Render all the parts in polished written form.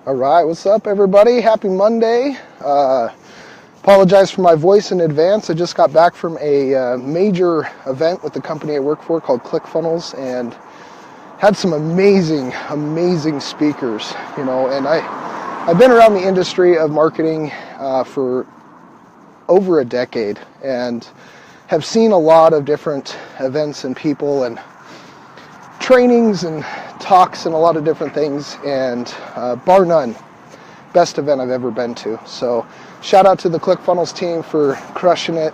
All right, what's up, everybody? Happy Monday. Apologize for my voice in advance. I just got back from a major event with the company I work for called ClickFunnels, and had some amazing speakers, and I've been around the industry of marketing for over a decade and have seen a lot of different events and people and trainings and talks and a lot of different things, and bar none, best event I've ever been to. So shout out to the ClickFunnels team for crushing it.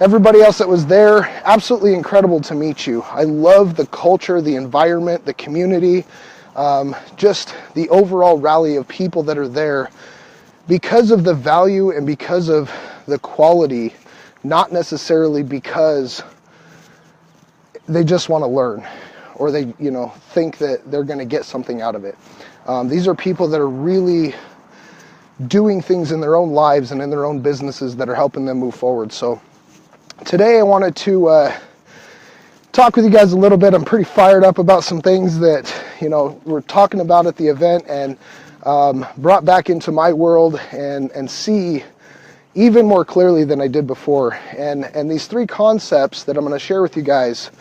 Everybody else that was there, absolutely incredible to meet you. I love the culture, the environment, the community, just the overall rally of people that are there because of the value and because of the quality, not necessarily because they just want to learn or they, think that they're going to get something out of it. These are people that are really doing things in their own lives and in their own businesses that are helping them move forward. So today I wanted to talk with you guys a little bit. I'm pretty fired up about some things that, we're talking about at the event and brought back into my world and see even more clearly than I did before. And these three concepts that I'm going to share with you guys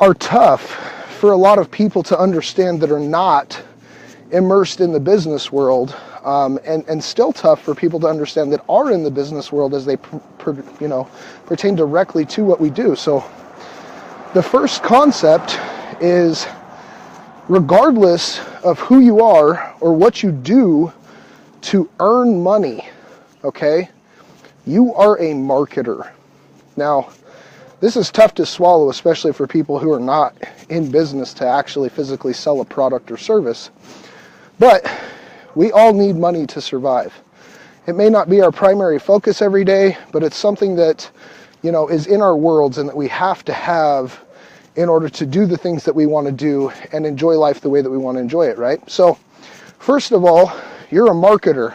are tough for a lot of people to understand that are not immersed in the business world, and still tough for people to understand that are in the business world as they pertain directly to what we do. So the first concept is, regardless of who you are or what you do to earn money, okay, you are a marketer. Now, this is tough to swallow, especially for people who are not in business to actually physically sell a product or service. But we all need money to survive. It may not be our primary focus every day, but it's something that, is in our worlds and that we have to have in order to do the things that we want to do and enjoy life the way that we want to enjoy it, right? So, first of all, you're a marketer.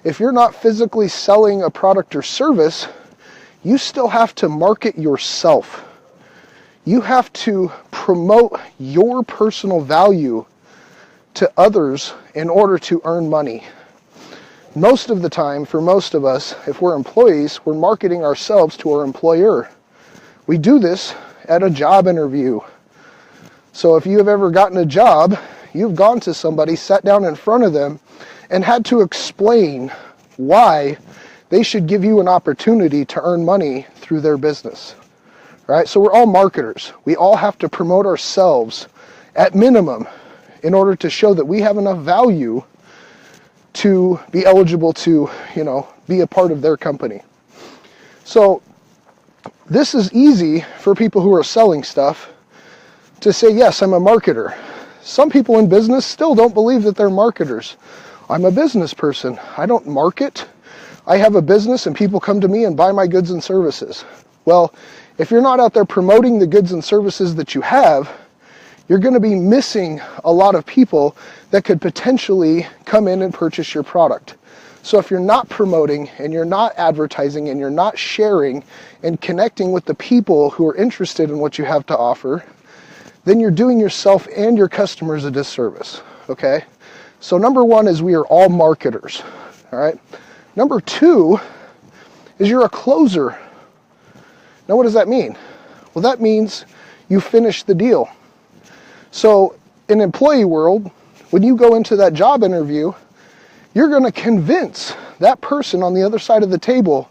If you're not physically selling a product or service, you still have to market yourself. You have to promote your personal value to others in order to earn money. Most of the time, for most of us, if we're employees, we're marketing ourselves to our employer. We do this at a job interview. So if you have ever gotten a job, you've gone to somebody, sat down in front of them, and had to explain why they should give you an opportunity to earn money through their business, right? So we're all marketers. We all have to promote ourselves at minimum in order to show that we have enough value to be eligible to, be a part of their company. So this is easy for people who are selling stuff to say, yes, I'm a marketer. Some people in business still don't believe that they're marketers. I'm a business person. I don't market. I have a business and people come to me and buy my goods and services. Well, if you're not out there promoting the goods and services that you have, you're going to be missing a lot of people that could potentially come in and purchase your product. So if you're not promoting and you're not advertising and you're not sharing and connecting with the people who are interested in what you have to offer, then you're doing yourself and your customers a disservice, okay? So number one is we are all marketers, all right? Number two is you're a closer. Now, what does that mean? Well, that means you finish the deal. So in employee world, when you go into that job interview, you're going to convince that person on the other side of the table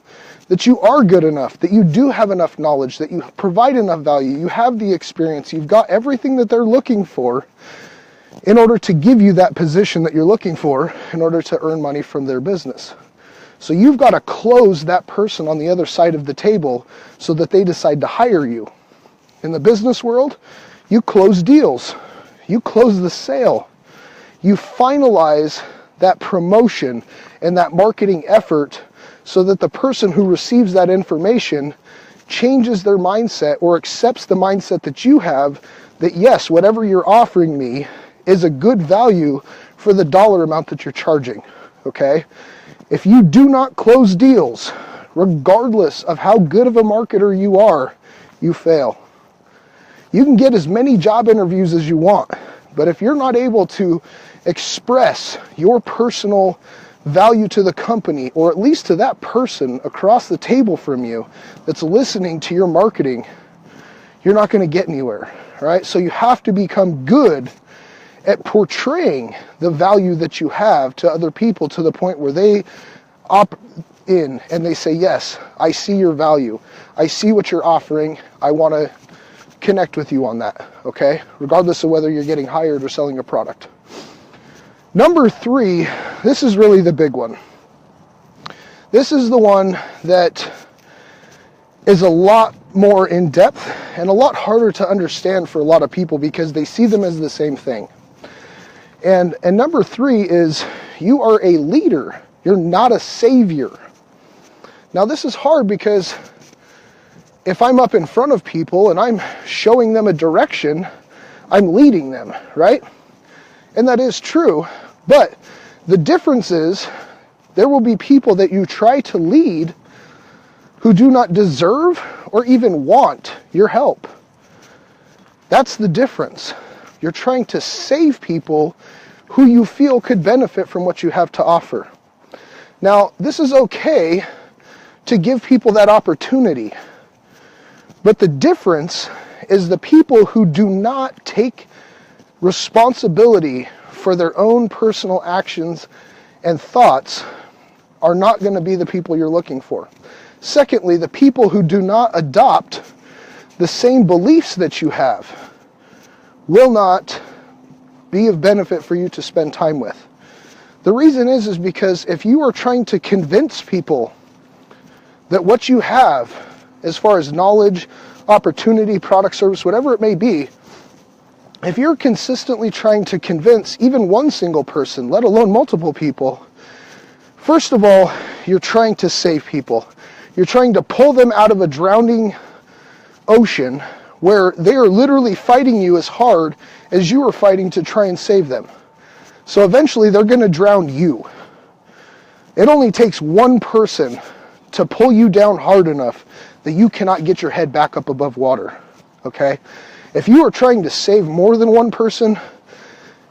that you are good enough, that you do have enough knowledge, that you provide enough value, you have the experience, you've got everything that they're looking for in order to give you that position that you're looking for in order to earn money from their business. So you've got to close that person on the other side of the table so that they decide to hire you. In the business world, you close deals. You close the sale. You finalize that promotion and that marketing effort so that the person who receives that information changes their mindset or accepts the mindset that you have that, yes, whatever you're offering me is a good value for the dollar amount that you're charging, okay? If you do not close deals, regardless of how good of a marketer you are, you fail. You can get as many job interviews as you want, But if you're not able to express your personal value to the company, or at least to that person across the table from you that's listening to your marketing, you're not going to get anywhere, right? So you have to become good at portraying the value that you have to other people to the point where they opt in and they say, yes, I see your value. I see what you're offering. I want to connect with you on that, okay? Regardless of whether you're getting hired or selling a product. Number 3, this is really the big one. This is the one that is a lot more in depth and a lot harder to understand for a lot of people because they see them as the same thing. And number 3 is you are a leader. You're not a savior. Now this is hard because if I'm up in front of people and I'm showing them a direction, I'm leading them, right? And that is true, but the difference is there will be people that you try to lead who do not deserve or even want your help. That's the difference. You're trying to save people who you feel could benefit from what you have to offer. Now, this is okay to give people that opportunity, but the difference is the people who do not take responsibility for their own personal actions and thoughts are not going to be the people you're looking for. Secondly, the people who do not adopt the same beliefs that you have will not be of benefit for you to spend time with. The reason is because if you are trying to convince people that what you have, as far as knowledge, opportunity, product, service, whatever it may be, if you're consistently trying to convince even one single person, let alone multiple people, first of all, you're trying to save people. You're trying to pull them out of a drowning ocean where they are literally fighting you as hard as you are fighting to try and save them. So eventually they're going to drown you. It only takes one person to pull you down hard enough that you cannot get your head back up above water, okay? If you are trying to save more than one person,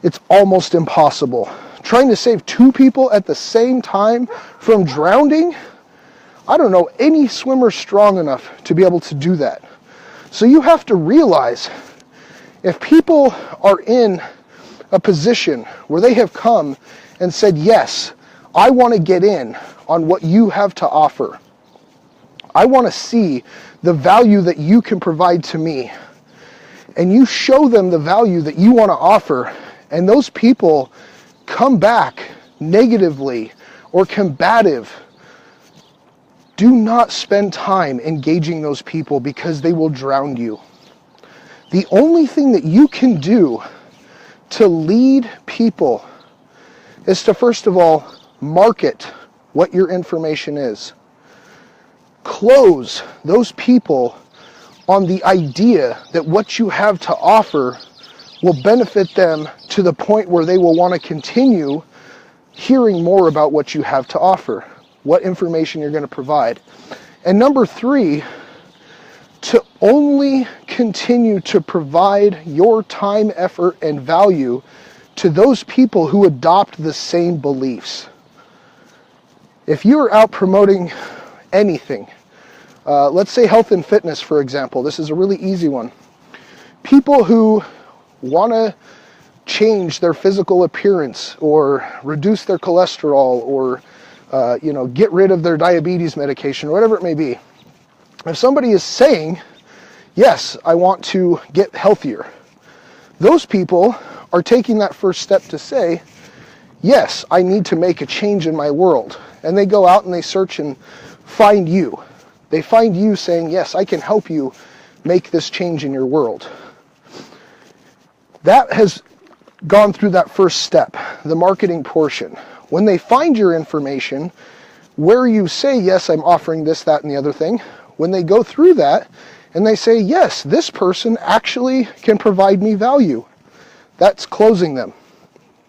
it's almost impossible. Trying to save 2 people at the same time from drowning, I don't know any swimmer strong enough to be able to do that. So you have to realize if people are in a position where they have come and said, yes, I want to get in on what you have to offer. I want to see the value that you can provide to me. And you show them the value that you want to offer, and those people come back negatively or combative. Do not spend time engaging those people because they will drown you. The only thing that you can do to lead people is to, first of all, market what your information is. Close those people on the idea that what you have to offer will benefit them to the point where they will want to continue hearing more about what you have to offer, what information you're going to provide. And number 3, to only continue to provide your time, effort, and value to those people who adopt the same beliefs. If you are out promoting anything, let's say health and fitness, for example. This is a really easy one. People who want to change their physical appearance or reduce their cholesterol or get rid of their diabetes medication or whatever it may be. If somebody is saying, yes, I want to get healthier, those people are taking that first step to say, yes, I need to make a change in my world. And they go out and they search and find you. They find you saying, yes, I can help you make this change in your world. That has gone through that first step, the marketing portion. When they find your information, where you say, yes, I'm offering this, that, and the other thing, when they go through that and they say, yes, this person actually can provide me value, that's closing them.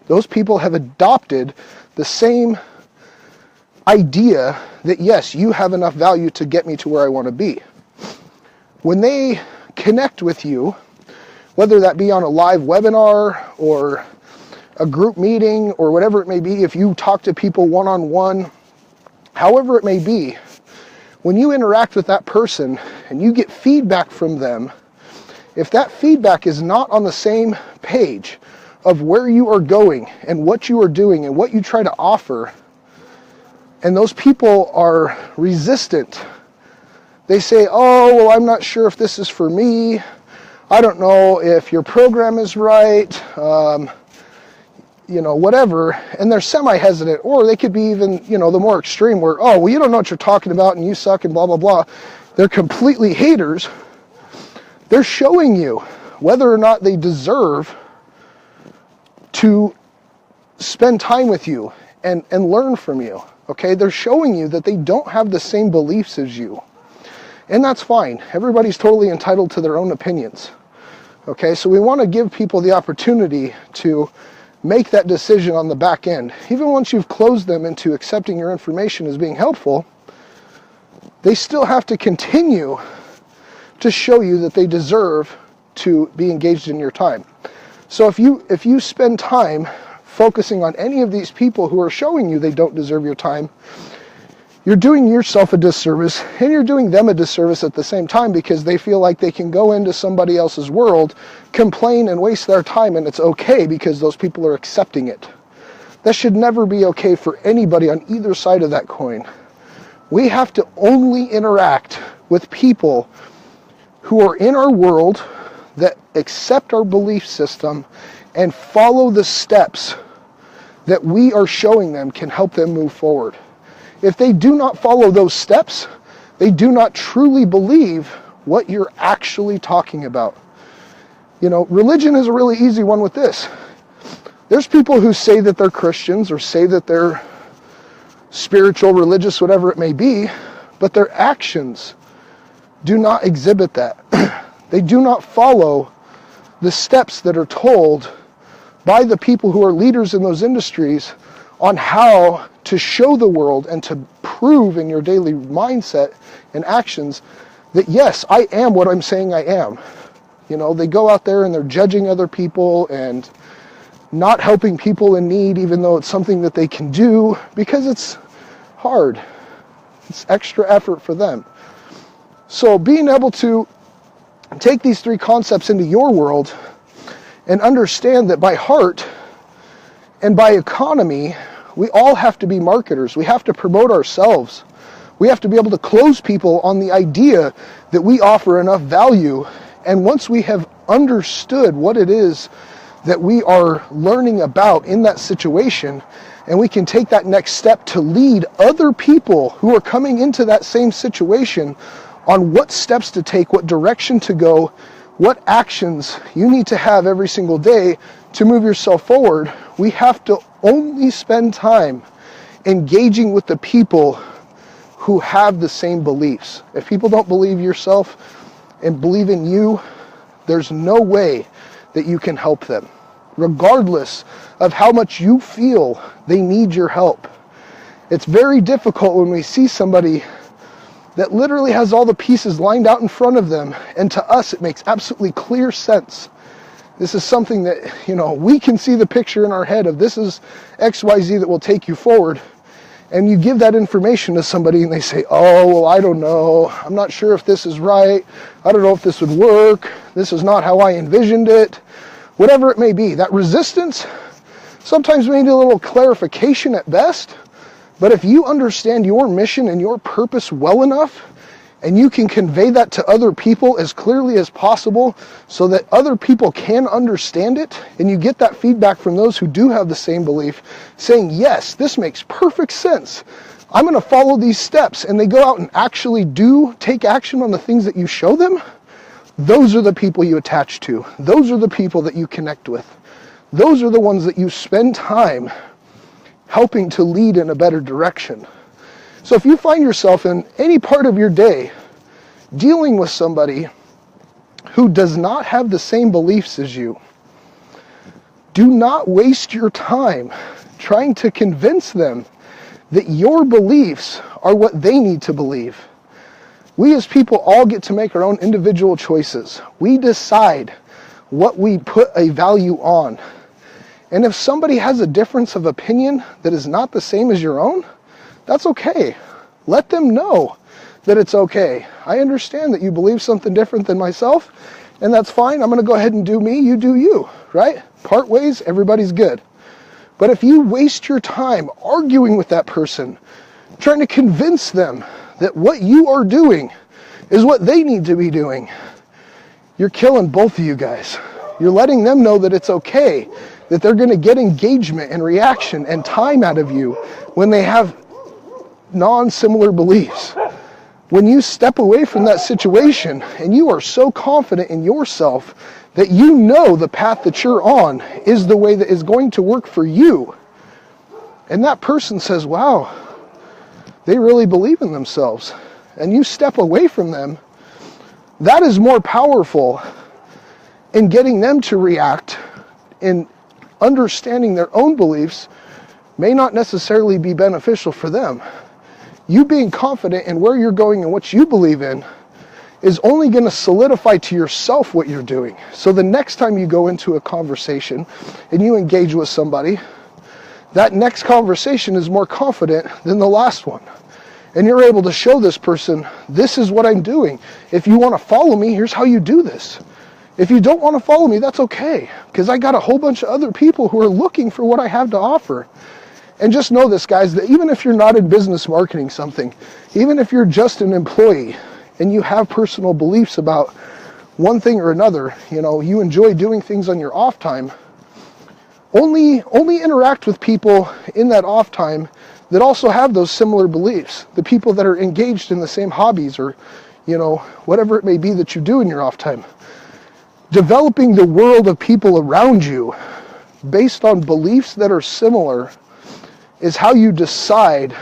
Those people have adopted the same idea that, yes, you have enough value to get me to where I want to be. When they connect with you, whether that be on a live webinar or a group meeting or whatever it may be, if you talk to people one-on-one, however it may be, when you interact with that person and you get feedback from them, if that feedback is not on the same page of where you are going and what you are doing and what you try to offer, and those people are resistant, they say, oh, well, I'm not sure if this is for me. I don't know if your program is right, whatever. And they're semi-hesitant, or they could be even, the more extreme where, oh, well, you don't know what you're talking about and you suck and blah, blah, blah. They're completely haters. They're showing you whether or not they deserve to spend time with you and learn from you. Okay, they're showing you that they don't have the same beliefs as you. And that's fine. Everybody's totally entitled to their own opinions. Okay, so we want to give people the opportunity to make that decision on the back end. Even once you've closed them into accepting your information as being helpful, they still have to continue to show you that they deserve to be engaged in your time. So if you spend time focusing on any of these people who are showing you they don't deserve your time, you're doing yourself a disservice and you're doing them a disservice at the same time, because they feel like they can go into somebody else's world, complain and waste their time, and it's okay because those people are accepting it. That should never be okay for anybody on either side of that coin. We have to only interact with people who are in our world, that accept our belief system and follow the steps that we are showing them can help them move forward. If they do not follow those steps, they do not truly believe what you're actually talking about. Religion is a really easy one with this. There's people who say that they're Christians or say that they're spiritual, religious, whatever it may be, but their actions do not exhibit that. They do not follow the steps that are told by the people who are leaders in those industries on how to show the world and to prove in your daily mindset and actions that, yes, I am what I'm saying I am. They go out there and they're judging other people and not helping people in need, even though it's something that they can do, because it's hard. It's extra effort for them. So being able to take these three concepts into your world and understand that by heart and by economy, we all have to be marketers. We have to promote ourselves. We have to be able to close people on the idea that we offer enough value. And once we have understood what it is that we are learning about in that situation, and we can take that next step to lead other people who are coming into that same situation on what steps to take, what direction to go, what actions you need to have every single day to move yourself forward, we have to only spend time engaging with the people who have the same beliefs. If people don't believe yourself and believe in you, there's no way that you can help them, regardless of how much you feel they need your help. It's very difficult when we see somebody that literally has all the pieces lined out in front of them, and to us it makes absolutely clear sense. This is something that, we can see the picture in our head of this is XYZ that will take you forward. And you give that information to somebody and they say, oh, well, I don't know. I'm not sure if this is right. I don't know if this would work. This is not how I envisioned it. Whatever it may be. That resistance sometimes may need a little clarification at best. But if you understand your mission and your purpose well enough, and you can convey that to other people as clearly as possible so that other people can understand it, and you get that feedback from those who do have the same belief, saying, yes, this makes perfect sense. I'm going to follow these steps, and they go out and actually do take action on the things that you show them, those are the people you attach to. Those are the people that you connect with. Those are the ones that you spend time helping to lead in a better direction. So if you find yourself in any part of your day dealing with somebody who does not have the same beliefs as you, do not waste your time trying to convince them that your beliefs are what they need to believe. We as people all get to make our own individual choices. We decide what we put a value on. And if somebody has a difference of opinion that is not the same as your own, that's okay. Let them know that it's okay. I understand that you believe something different than myself, and that's fine. I'm going to go ahead and do me, you do you, right? Part ways, everybody's good. But if you waste your time arguing with that person, trying to convince them that what you are doing is what they need to be doing, you're killing both of you guys. You're letting them know that it's okay, that they're going to get engagement and reaction and time out of you when they have non-similar beliefs. When you step away from that situation and you are so confident in yourself that you know the path that you're on is the way that is going to work for you, and that person says, wow, they really believe in themselves, and you step away from them, that is more powerful in getting them to react, in understanding their own beliefs may not necessarily be beneficial for them. You being confident in where you're going and what you believe in is only going to solidify to yourself what you're doing. So the next time you go into a conversation and you engage with somebody, that next conversation is more confident than the last one. And you're able to show this person, this is what I'm doing. If you want to follow me, here's how you do this. If you don't want to follow me, that's okay, because I got a whole bunch of other people who are looking for what I have to offer. And just know this, guys, that even if you're not in business marketing something, even if you're just an employee and you have personal beliefs about one thing or another, you enjoy doing things on your off time, only interact with people in that off time that also have those similar beliefs. The people that are engaged in the same hobbies or, whatever it may be that you do in your off time. Developing the world of people around you based on beliefs that are similar is how you decide